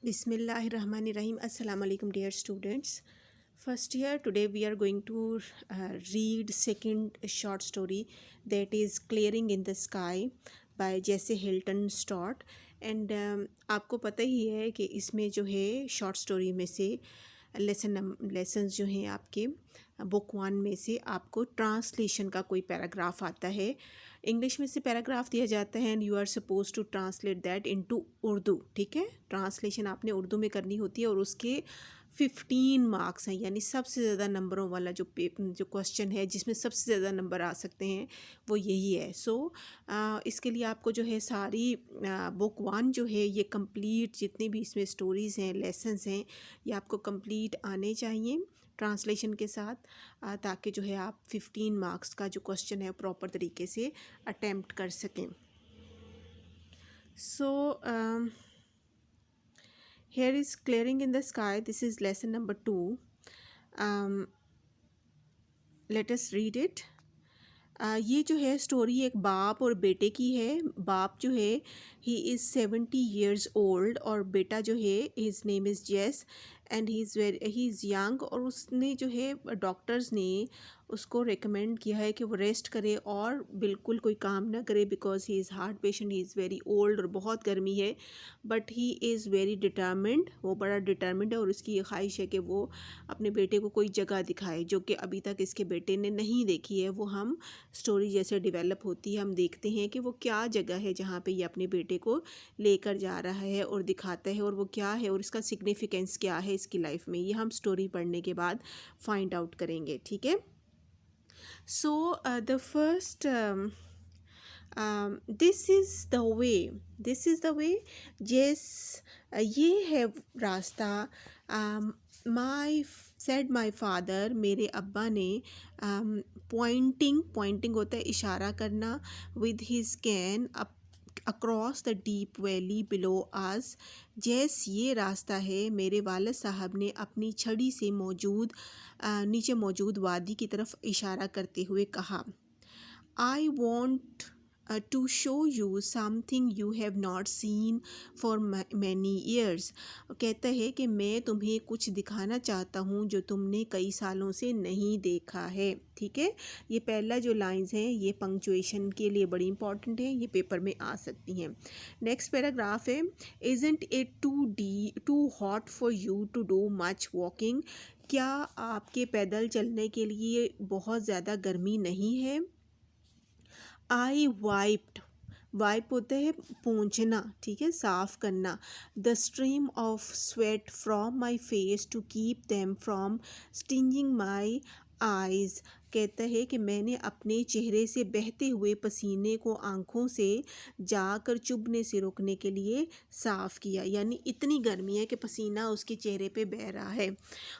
Bismillahirrahmanirrahim. Assalamu alaikum, dear students. First year, today we are going to read second short story, that is Clearing in the Sky by Jesse Hilton Stott. And आपको पता ही है कि इसमें जो है short story में से lessons जो हैं आपके बुक वन में से आपको ट्रांसलेशन का कोई पैराग्राफ आता है। इंग्लिश में से पैराग्राफ दिया जाता है and you are suppose to translate that into Urdu. ठीक है, ट्रांसलेशन आपने उर्दू में करनी होती है और उसके 15 मार्क्स हैं, यानी सबसे ज़्यादा नंबरों वाला जो क्वेश्चन है जिसमें सबसे ज़्यादा नंबर आ सकते हैं वो यही है। सो इसके लिए आपको जो है सारी बुक वन जो है ये कंप्लीट जितनी भी इसमें स्टोरीज़ हैं, लेसन्स हैं, ये आपको कंप्लीट आने चाहिए ट्रांसलेशन के साथ, ताकि जो है आप 15 मार्क्स का जो क्वेश्चन है प्रॉपर तरीके से अटेम्प्ट कर सकें। सो here is Clearing in the Sky. This is lesson number 2. Let us read it. ये जो है स्टोरी एक बाप और बेटे की है। बाप जो है ही इज़ 70 years old और बेटा जो है हिज नेम इज़ जेस एंड ही इज़ यंग। और उसने जो है डॉक्टर्स ने उसको रेकमेंड किया है कि वो रेस्ट करे और बिल्कुल कोई काम ना करे, because he is heart patient, he is very old और बहुत गर्मी है। But he is very determined, वो बड़ा डिटर्मिंड है और उसकी ये ख्वाहिश है कि वो अपने बेटे को कोई जगह दिखाए जो कि अभी तक इसके बेटे ने नहीं देखी है। वो हम स्टोरी जैसे डेवलप होती है हम देखते हैं कि वो क्या जगह है जहाँ पे ये अपने बेटे को लेकर जा रहा है और दिखाता है, और वो क्या है और इसका सिग्निफिकेंस क्या है इसकी लाइफ में, ये हम स्टोरी पढ़ने के बाद फाइंड आउट करेंगे। ठीक है, so the first this is the way जेस, ये है रास्ता। माई सेड माई फादर, मेरे अब्बा ने पॉइंटिंग होता है इशारा करना, with his cane across the deep valley below us. जैस ये रास्ता है, मेरे वालिद साहब ने अपनी छड़ी से नीचे मौजूद वादी की तरफ इशारा करते हुए कहा, I want to show you something you have not seen for many years। कहता है कि मैं तुम्हें कुछ दिखाना चाहता हूँ जो तुमने कई सालों से नहीं देखा है। ठीक है, ये पहला जो लाइंस हैं ये पंक्चुएशन के लिए बड़ी इंपॉर्टेंट है, ये पेपर में आ सकती हैं। नेक्स्ट पैराग्राफ है, isn't it too hot for you to do much walking. क्या आपके पैदल चलने के लिए बहुत ज़्यादा गर्मी नहीं है। आई वाइप होता है पोंछना, ठीक है, साफ़ करना। The stream of sweat from my face to keep them from stinging my eyes. कहता है कि मैंने अपने चेहरे से बहते हुए पसीने को आँखों से जाकर चुभने से रोकने के लिए साफ़ किया, यानी इतनी गर्मी है कि पसीना उसके चेहरे पे बह रहा है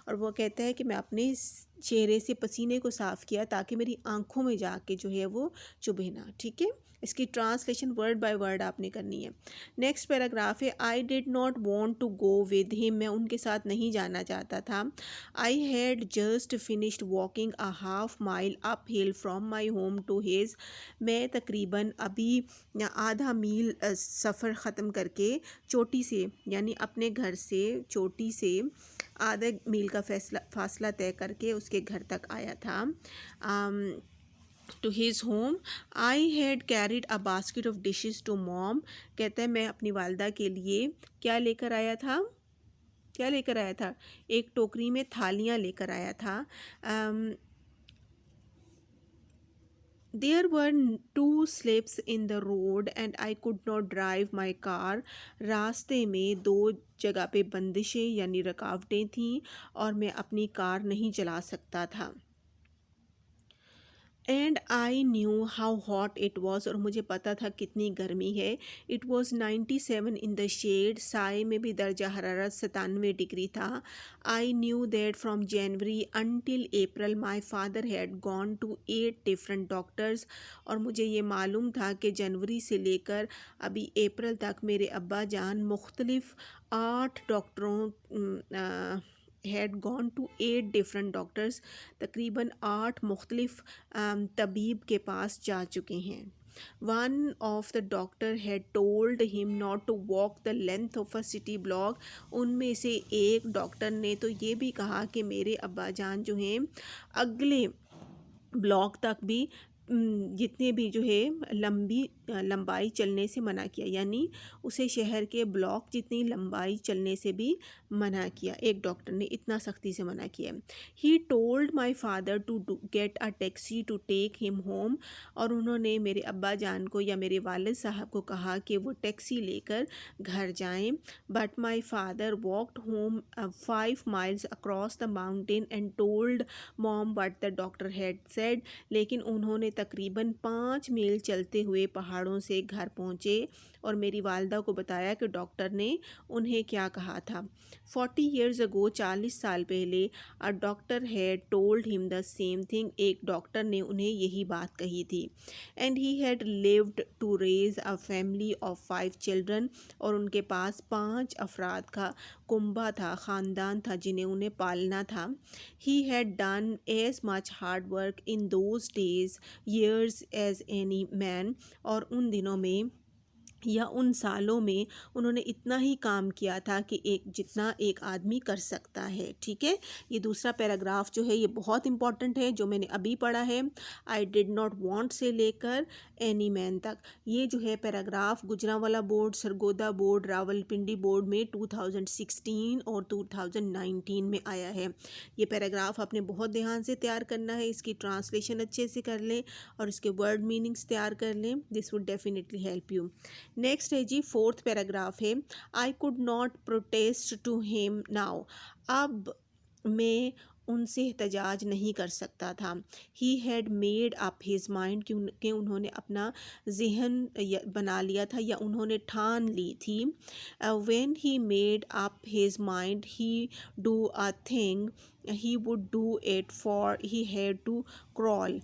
और वो कहता है कि मैं अपने चेहरे से पसीने को साफ़ किया ताकि मेरी आँखों में जाके जो है वो चुभे ना। ठीक है, इसकी ट्रांसलेशन वर्ड बाय वर्ड आपने करनी है। नेक्स्ट पैराग्राफ है, I did not want to go with him, मैं उनके साथ नहीं जाना चाहता था। I had just finished walking a half mile up hill from my home to his, मैं तकरीबन अभी आधा मील सफ़र ख़त्म करके चोटी से, यानी अपने घर से चोटी से आधे मील का फासला तय करके उसके घर तक आया था। To his home I had carried a basket of dishes to mom. कहता है मैं अपनी वालदा के लिए क्या लेकर आया था, एक टोकरी में थालियाँ लेकर आया था। There were two slips in the road and I could not drive my car। रास्ते में दो जगह पे बंदिशें यानी रुकावटें थीं और मैं अपनी कार नहीं चला सकता था। And I knew how hot it was, और मुझे पता था कितनी गर्मी है। It was 97 in the shade, साए में भी दर्जा हरारत 97 डिग्री था। I knew that from January until April my father had gone to 8 different doctors, और मुझे ये मालूम था कि जनवरी से लेकर अभी अप्रैल तक मेरे अब्बा जान मुख्तलिफ 8 डॉक्टरों had gone to 8 different doctors, तकरीबन 8 मुख्तलिफ तबीब के पास जा चुके हैं। One of the doctor had told him not to walk the length of a city block. उनमें से एक डॉक्टर ने तो ये भी कहा कि मेरे अब्बा जान जो हैं अगले ब्लॉक तक भी जितने भी जो है लंबाई चलने से मना किया, यानी उसे शहर के ब्लॉक जितनी लंबाई चलने से भी मना किया। एक डॉक्टर ने इतना सख्ती से मना किया। He told my father to get a taxi to take him home, और उन्होंने मेरे अब्बा जान को या मेरे वालिद साहब को कहा कि वो टैक्सी लेकर घर जाएं। But my father walked home 5 miles across the mountain and told mom what the doctor had said. लेकिन उन्होंने तकरीबन 5 मील चलते हुए पहाड़ों से घर पहुँचे और मेरी वालदा को बताया कि डॉक्टर ने उन्हें क्या कहा था। 40 years ago, 40 साल पहले, a doctor had told him the same thing, एक डॉक्टर ने उन्हें यही बात कही थी। And he had lived to raise a family of 5 children, और उनके पास 5 अफराद का कुंबा था, ख़ानदान था जिन्हें उन्हें पालना था। He had done as much hard work in those days years as any man, और उन दिनों में या उन सालों में उन्होंने इतना ही काम किया था कि जितना एक आदमी कर सकता है। ठीक है, ये दूसरा पैराग्राफ जो है ये बहुत इंपॉर्टेंट है जो मैंने अभी पढ़ा है, I did not want say लेकर एनी मैन तक। ये जो है paragraph Gujranwala board, Sargodha board, Rawalpindi board में 2016 और 2019 में आया है। ये पैराग्राफ आपने बहुत ध्यान से तैयार करना है, इसकी ट्रांसलेशन अच्छे से कर लें और इसके वर्ड मीनिंग्स तैयार कर लें, this would definitely help you. Next है जी 4th पैराग्राफ है, I could not protest to him now, अब मैं उनसे एहतजाज नहीं कर सकता था। He had made up his mind, क्योंकि उन्होंने अपना जहन बना लिया था या उन्होंने ठान ली थी। When he made up his mind he do a thing he would do it, for he had to crawl.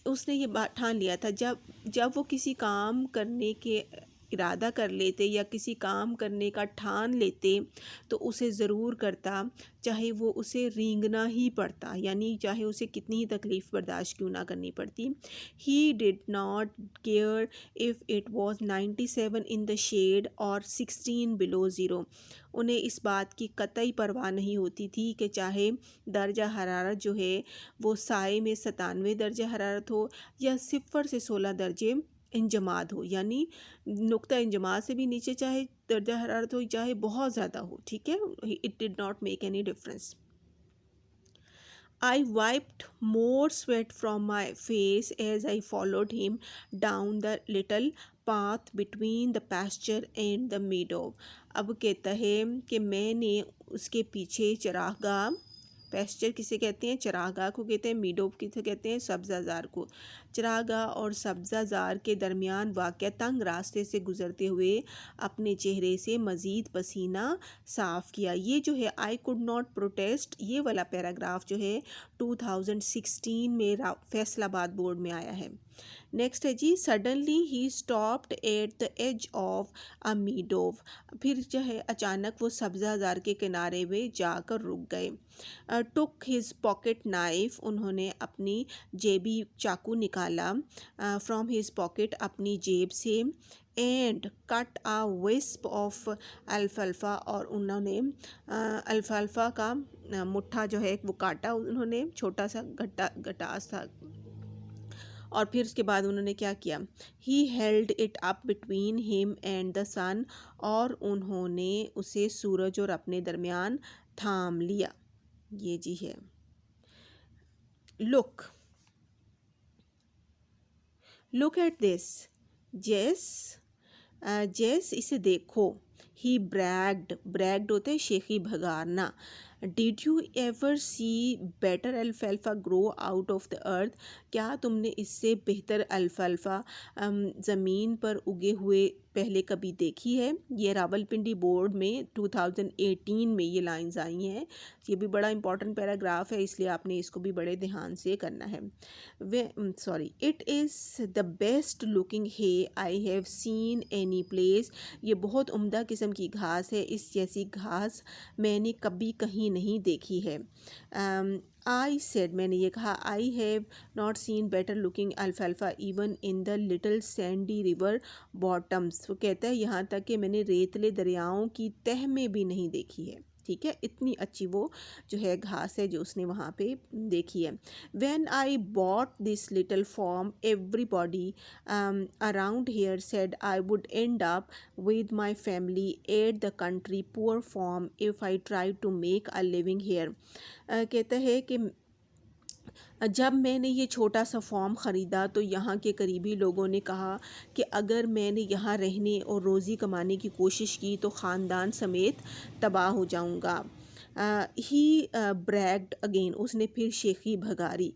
उसने ये बात ठान लिया था, जब जब वो किसी काम करने के इरादा कर लेते या किसी काम करने का ठान लेते तो उसे ज़रूर करता, चाहे वो उसे रेंगना ही पड़ता, यानी चाहे उसे कितनी ही तकलीफ़ बर्दाश्त क्यों ना करनी पड़ती। He did not care if it was 97 in the shade और 16 बिलो ज़ीरो। उन्हें इस बात की कतई परवाह नहीं होती थी कि चाहे दर्जा हरारत जो है वो साए में 97 दर्जा हरारत हो या 0 से 16 दर्जे इंजमाद हो, यानी नुक्ता इंजमाद से भी नीचे चाहे दर्जा हरारत हो चाहे बहुत ज़्यादा हो। ठीक है, it did not make any difference. I wiped more sweat from my face as I followed him down the little path between the pasture and the meadow। अब कहता है कि मैंने उसके पीछे चरागाह, पेस्चर किसे कहते हैं, चरागाह को कहते हैं, मीडो किसे कहते हैं, सब्ज़ाज़ार को। चरागाह और सब्ज़ाज़ार के दरमियान वाक़या तंग रास्ते से गुज़रते हुए अपने चेहरे से मज़ीद पसीना साफ़ किया। ये जो है आई कुड नॉट प्रोटेस्ट, ये वाला पैराग्राफ जो है 2016 में फैसलाबाद बोर्ड में आया है। नेक्स्ट है जी, suddenly he stopped at the edge of a meadow, फिर जो है अचानक वो सब्ज़ाज़ार के किनारे में जाकर रुक गए। टुक हिज पॉकेट नाइफ, उन्होंने अपनी जेबी चाकू निकाला, फ्रॉम हिज पॉकेट अपनी जेब से, and cut uh wisp of अल्फाल्फा, और उन्होंने अल्फाल्फा का मुट्ठा जो है वो काटा, उन्होंने छोटा सा गटास था। और फिर उसके बाद उन्होंने क्या किया, he held it up between him and the sun, और उन्होंने उसे सूरज और अपने दरमियान थाम लिया। ये जी है। लुक एट दिस, जेस, जेस इसे देखो। ही ब्रैग्ड होता है शेखी भगारना। Did you ever see better अल्फाल्फा grow out of the earth, क्या तुमने इससे बेहतर अल्फाल्फा ज़मीन पर उगे हुए पहले कभी देखी है। ये रावलपिंडी बोर्ड में 2018 में ये लाइंस आई हैं। ये भी बड़ा इंपॉर्टेंट पैराग्राफ है, इसलिए आपने इसको भी बड़े ध्यान से करना है। It is the best looking hay I have seen any place, ये बहुत उम्दा किस्म की घास है, इस जैसी घास मैंने कभी कहीं नहीं देखी है। आई सेड, मैंने ये कहा, I have not seen better looking अल्फाल्फा even in the little sandy river bottoms. वो कहता है यहाँ तक कि मैंने रेतले दरियाओं की तह में भी नहीं देखी है। ठीक है, इतनी अच्छी वो जो है घास है जो उसने वहाँ पे देखी है। When I bought this little farm, everybody around here said I would end up with my family at the country poor farm if I tried to make a living here. कहता है कि जब मैंने ये छोटा सा फॉर्म ख़रीदा तो यहाँ के करीबी लोगों ने कहा कि अगर मैंने यहाँ रहने और रोज़ी कमाने की कोशिश की तो ख़ानदान समेत तबाह हो जाऊँगा। ही ब्रैग्ड अगेन, उसने फिर शेखी भगारी।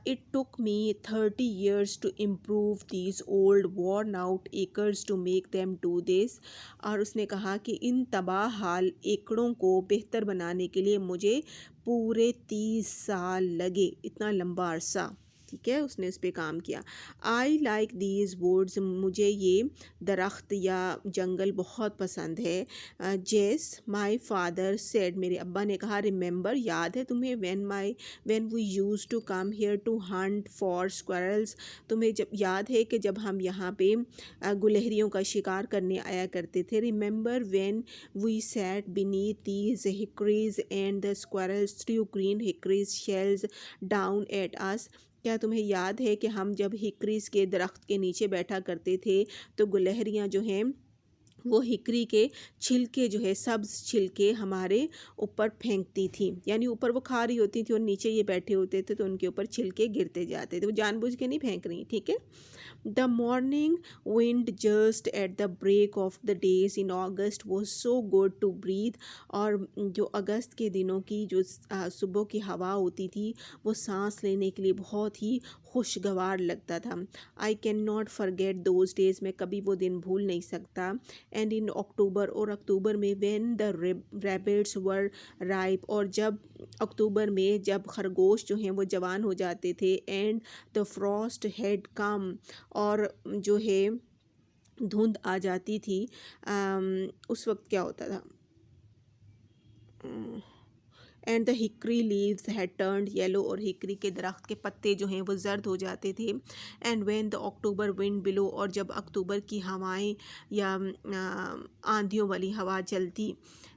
It took me 30 years to improve these old worn out acres to make them do this. और उसने कहा कि इन तबाह हाल एकड़ों को बेहतर बनाने के लिए मुझे पूरे 30 साल लगे, इतना लंबा अरसा। ठीक है, उसने इस पे काम किया। आई लाइक दीज वुड्स, मुझे ये दरख्त या जंगल बहुत पसंद है। जेस माई फादर सेड, मेरे अब्बा ने कहा, रिमेंबर, याद है तुम्हें, when we use to come here to hunt for squirrels, तुम्हें जब याद है कि जब हम यहाँ पे गुलहरियों का शिकार करने आया करते थे। Remember when we sat beneath these hickories and the squirrels threw green hickories shells down at us, क्या तुम्हें याद है कि हम जब हिकरीज के दरख्त के नीचे बैठा करते थे तो गुलहरियाँ जो हैं वो हिकरी के छिलके जो है सब्ज़ छिलके हमारे ऊपर फेंकती थी, यानी ऊपर वो खा रही होती थी और नीचे ये बैठे होते थे तो उनके ऊपर छिलके गिरते जाते थे, वो जानबूझ के नहीं फेंक रही। ठीक है। The morning wind just at the break of the days in August was so good to breathe, और जो अगस्त के दिनों की जो सुबह की हवा होती थी वो सांस लेने के लिए बहुत ही खुशगवार लगता था। I can not forget those days, मैं कभी वो दिन भूल नहीं सकता। एंड इन अक्टूबर, और अक्टूबर में, when the rabbits were ripe, और जब अक्टूबर में जब खरगोश जो हैं वो जवान हो जाते थे। And the Frost had come, और जो है धुंध आ जाती थी। उस वक्त क्या होता था, and the hickory leaves had turned yellow, और हिकरी के दरख्त के पत्ते जो हैं वो जर्द हो जाते थे। And when the October wind below, और जब अक्टूबर की हवाएं या आंधियों वाली हवा चलती,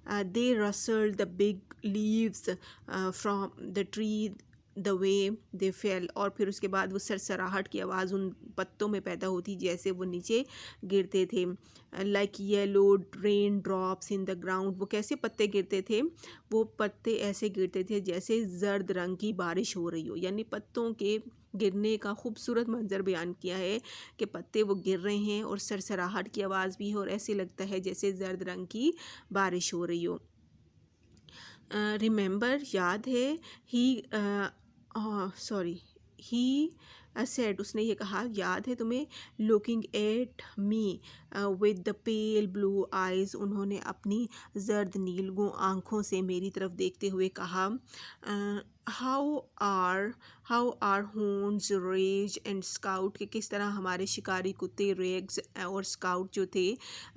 they rustled the big leaves from the tree the way they fell, और फिर उसके बाद वो सरसराहट की आवाज़ उन पत्तों में पैदा होती जैसे वो नीचे गिरते थे। Like yellow rain drops in the ground, वो कैसे पत्ते गिरते थे, वो पत्ते ऐसे गिरते थे जैसे जर्द रंग की बारिश हो रही हो, यानी पत्तों के गिरने का खूबसूरत मंजर बयान किया है कि पत्ते वो गिर रहे हैं और सरसराहट की आवाज़ भी है और ऐसे लगता है जैसे जर्द रंग की बारिश हो रही हो। रिमेंबर, याद है, ही ही सेड, उसने ये कहा, याद है तुम्हें, looking at me with the pale blue eyes, उन्होंने अपनी जर्द नीलगों आँखों से मेरी तरफ देखते हुए कहा, how are horns raise and scout, कि किस तरह हमारे शिकारी कुत्ते रेग्स और स्काउट जो थे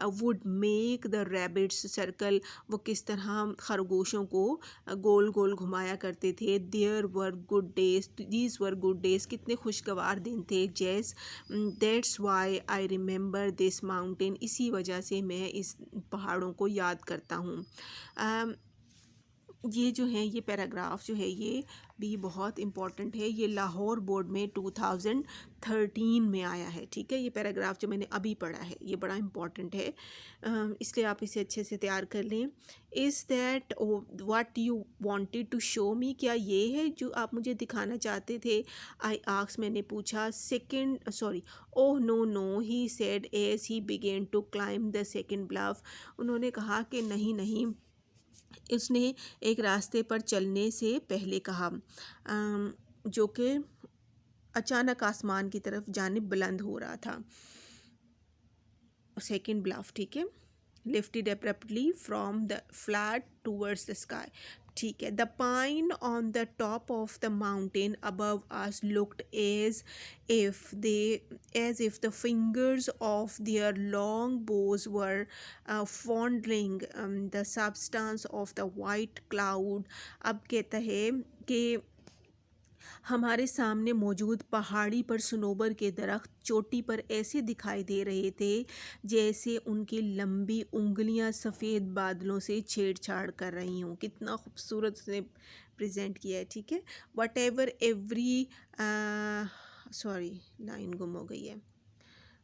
would make the rabbits circle, वो किस तरह खरगोशों को गोल गोल घुमाया करते थे। There were good days, these were good days, कितने खुशगवार दिन थे। Just that's why I remember this mountain, इसी वजह से मैं इस पहाड़ों को याद करता हूँ। ये जो है ये पैराग्राफ जो है ये भी बहुत इम्पॉर्टेंट है, ये लाहौर बोर्ड में 2013 में आया है। ठीक है, ये पैराग्राफ जो मैंने अभी पढ़ा है ये बड़ा इम्पॉर्टेंट है, इसलिए आप इसे अच्छे से तैयार कर लें। Is that what you wanted to show me, क्या ये है जो आप मुझे दिखाना चाहते थे। आई आस्क्ड, मैंने पूछा। Oh no no, he said as he began to climb the second bluff, उन्होंने कहा कि नहीं नहीं, उसने एक रास्ते पर चलने से पहले कहा, जो कि अचानक आसमान की तरफ जानिब बुलंद हो रहा था। सेकेंड ब्लफ, ठीक है, lifted abruptly from the flat towards the sky, ठीक है. The pine on the top of the mountain above us looked if they as if the fingers of their long bows were fondling the substance of the white cloud. अब कहता है कि हमारे सामने मौजूद पहाड़ी पर सनोबर के दरख्त चोटी पर ऐसे दिखाई दे रहे थे जैसे उनकी लंबी उंगलियां सफ़ेद बादलों से छेड़छाड़ कर रही हों. कितना खूबसूरत उसने प्रेजेंट किया है. ठीक है. What ever every sorry line गुम हो गई है.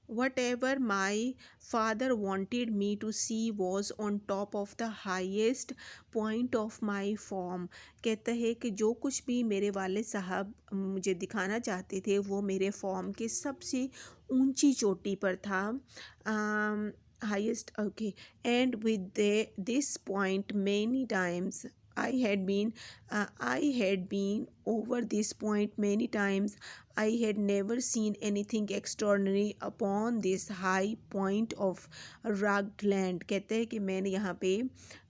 Whatever my father wanted me to see was on top of the highest point of my form. कहता है कि जो कुछ भी मेरे वाले साहब मुझे दिखाना चाहते थे वो मेरे फॉर्म के सबसे ऊंची चोटी पर था. Highest, okay. And with this point many times I had been over this point many times. I had never seen anything extraordinary upon this high point of rugged land. कहते हैं कि मैंने यहाँ पे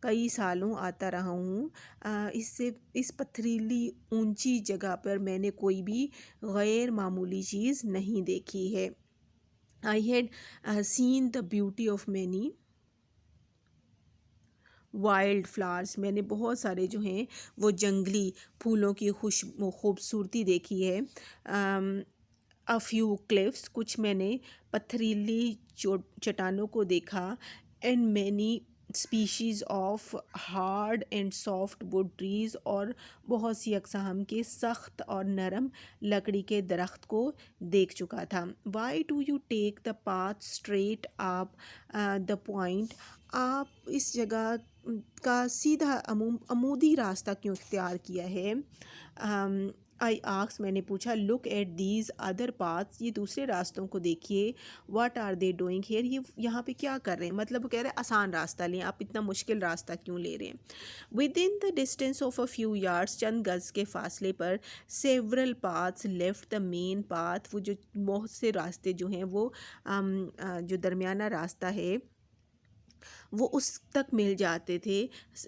कई सालों आता रहा हूँ. इससे इस पथरीली ऊंची जगह पर मैंने कोई भी गैर मामूली चीज़ नहीं देखी है. I had seen the beauty of many wild flowers. मैंने बहुत सारे जो हैं वो जंगली फूलों की खूबसूरती देखी है. अ फ्यू क्लिफ्स, कुछ मैंने पथरीली चट्टानों को देखा. And many species of hard and soft wood trees, और बहुत सी अक़साम के सख्त और नरम लकड़ी के दरख्त को देख चुका था. Why do you take the path straight up the point. आप इस जगह का सीधा अमूदी रास्ता क्यों इख्तियार किया है. आई आस्क्ड, मैंने पूछा. Look at these other paths, ये दूसरे रास्तों को देखिए. What are they doing here, ये यहाँ पे क्या कर रहे हैं. मतलब वो कह रहे हैं आसान रास्ता लें, आप इतना मुश्किल रास्ता क्यों ले रहे हैं. Within the distance of a few yards, चंद गज़ के फासले पर, several paths left the main path, वो जो बहुत से रास्ते जो हैं वो जो दरमियाना रास्ता है वो उस तक मिल जाते थे.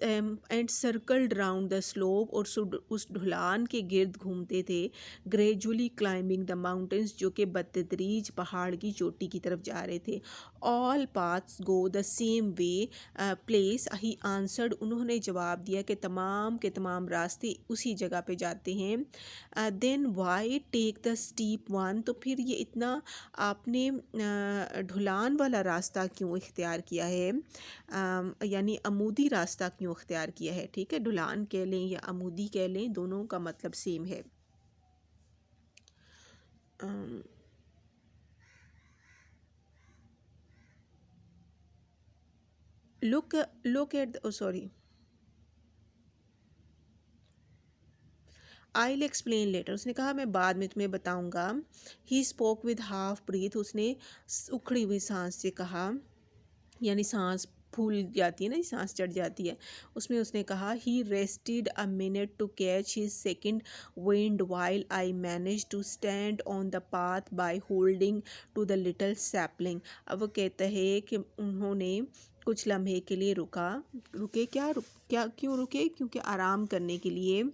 And circled round the slope, और उस ढलान के गिर्द घूमते थे. ग्रेजुअली क्लाइंबिंग द माउंटेन्स, जो कि बतदरीज पहाड़ की चोटी की तरफ जा रहे थे. All paths go the same way place, he answered, उन्होंने जवाब दिया कि तमाम के तमाम रास्ते उसी जगह पे जाते हैं. Then why take the steep one, तो फिर ये इतना आपने ढलान वाला रास्ता क्यों इख्तियार किया है. यानी अमूदी रास्ता क्यों इख्तियार किया है. ठीक है, ढलान कह लें या अमूदी कह लें, दोनों का मतलब सेम है. Look at, sorry, I will explain later. उसने कहा मैं बाद में तुम्हें बताऊंगा. He spoke with half breath, उसने उखड़ी हुई सांस से कहा, यानी सांस फूल जाती है ना, सांस चढ़ जाती है. उसमें उसने कहा, he rested a minute to catch his second wind while I manage to stand on the path by holding to the little sapling. अब वो कहता है कि उन्होंने कुछ लम्हे के लिए रुके क्या क्यों रुके, क्योंकि आराम करने के लिए,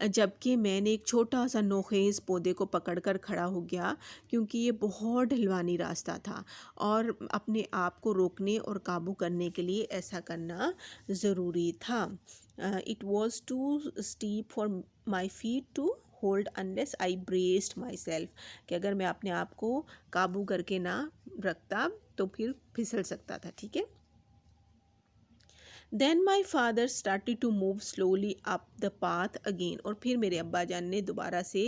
जबकि मैंने एक छोटा सा नोखेज़ पौधे को पकड़कर खड़ा हो गया, क्योंकि ये बहुत ढलवानी रास्ता था और अपने आप को रोकने और काबू करने के लिए ऐसा करना ज़रूरी था. It was too steep for my feet to hold unless I braced myself, कि अगर मैं अपने आप को काबू करके ना रखता तो फिर फिसल सकता था. ठीक है. Then my father started to move slowly up the path again, और फिर मेरे अब्बा जान ने दोबारा से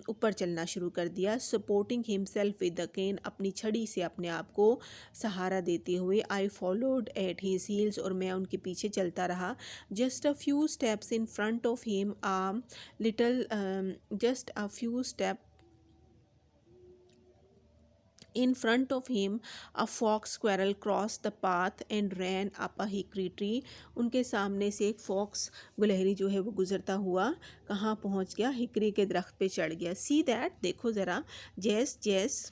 ऊपर चलना शुरू कर दिया. सपोर्टिंग हिमसेल्फ विद द केन, अपनी छड़ी से अपने आप को सहारा देते हुए. I followed at his heels, और मैं उनके पीछे चलता रहा. Just a few steps in front of him, just a few step in front of him a fox squirrel crossed the path and ran up a hickory tree. उनके सामने से एक फॉक्स गुलहरी जो है वो गुजरता हुआ कहाँ पहुँच गया, हिकरी के दरख्त पे चढ़ गया. सी दैट, देखो ज़रा. जैस जैस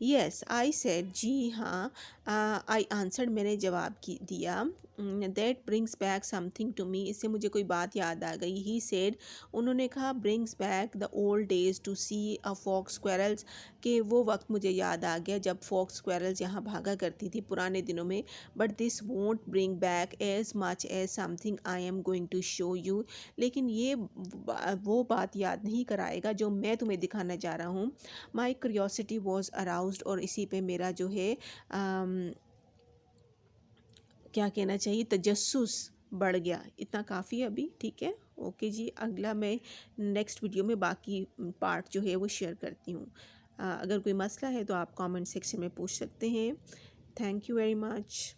यस आई सेड, जी हाँ। आई आंसर्ड, मैंने जवाब की दिया। That brings back something to me, इससे मुझे कोई बात याद आ गई। ही सेड, उन्होंने कहा, brings back the old days to see a fox squirrels, कि वो वक्त मुझे याद आ गया जब फॉक्स स्क्वेरल्स यहाँ भागा करती थी पुराने दिनों में। But this won't bring back as much as something I am going to show you, लेकिन ये वो बात याद नहीं कराएगा जो मैं तुम्हें दिखाना चाह रहा हूँ। माई क्यूरियोसिटी वॉज अराउज्ड, और इसी पे मेरा जो है क्या कहना चाहिए, तजस्सुस बढ़ गया। इतना काफ़ी है अभी, ठीक है। ओके जी, अगला मैं नेक्स्ट वीडियो में बाकी पार्ट जो है वो शेयर करती हूँ। अगर कोई मसला है तो आप कमेंट सेक्शन में पूछ सकते हैं। Thank you very much.